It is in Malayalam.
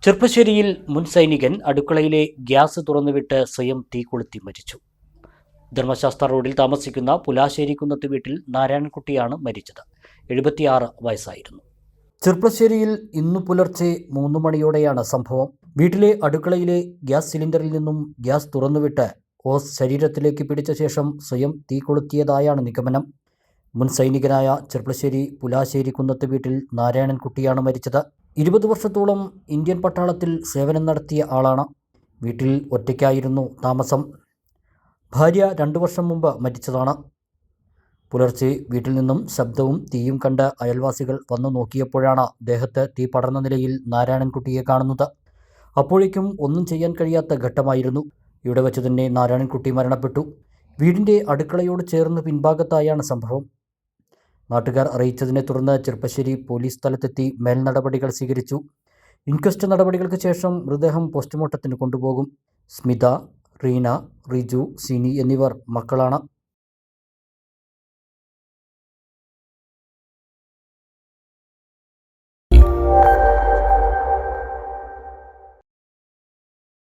ചെർപ്പശ്ശേരിയിൽ മുൻ സൈനികൻ അടുക്കളയിലെ ഗ്യാസ് തുറന്നുവിട്ട് സ്വയം തീ കൊളുത്തി മരിച്ചു. ധർമ്മശാസ്ത്ര റോഡിൽ താമസിക്കുന്ന പുലാശ്ശേരിക്കുന്നത്ത് വീട്ടിൽ നാരായണൻകുട്ടിയാണ് മരിച്ചത്. 76 വയസ്സായിരുന്നു. ചെർപ്പശ്ശേരിയിൽ ഇന്നു പുലർച്ചെ 3 മണിയോടെയാണ് സംഭവം. വീട്ടിലെ അടുക്കളയിലെ ഗ്യാസ് സിലിണ്ടറിൽ നിന്നും ഗ്യാസ് തുറന്നുവിട്ട് ഓസ് ശരീരത്തിലേക്ക് പിടിച്ച ശേഷം സ്വയം തീ കൊളുത്തിയതായാണ് നിഗമനം. മുൻ സൈനികനായ ചെർപ്പശ്ശേരി പുലാശ്ശേരിക്കുന്നത്ത് വീട്ടിൽ നാരായണൻകുട്ടിയാണ് മരിച്ചത്. 20 വർഷത്തോളം ഇന്ത്യൻ പട്ടാളത്തിൽ സേവനം നടത്തിയ ആളാണ്. വീട്ടിൽ ഒറ്റയ്ക്കായിരുന്നു താമസം. ഭാര്യ 2 വർഷം മുമ്പ് മരിച്ചതാണ്. പുലർച്ചെ വീട്ടിൽ നിന്നും ശബ്ദവും തീയും കണ്ട് അയൽവാസികൾ വന്നു നോക്കിയപ്പോഴാണ് ദേഹത്ത് തീ പടർന്ന നിലയിൽ നാരായണൻകുട്ടിയെ കാണുന്നത്. അപ്പോഴേക്കും ഒന്നും ചെയ്യാൻ കഴിയാത്ത ഘട്ടമായിരുന്നു. ഇവിടെ വച്ച് തന്നെ നാരായണൻകുട്ടി മരണപ്പെട്ടു. വീടിൻ്റെ അടുക്കളയോട് ചേർന്ന് പിൻഭാഗത്തായാണ് സംഭവം. നാട്ടുകാർ അറിയിച്ചതിനെ തുടർന്ന് ചെർപ്പശ്ശേരി പോലീസ് സ്ഥലത്തെത്തി മേൽനടപടികൾ സ്വീകരിച്ചു. ഇൻക്വസ്റ്റ് നടപടികൾക്ക് ശേഷം മൃതദേഹം പോസ്റ്റ്മോർട്ടത്തിന് കൊണ്ടുപോകും. സ്മിത, റീന, റിജു, സിനി എന്നിവർ മക്കളാണ്.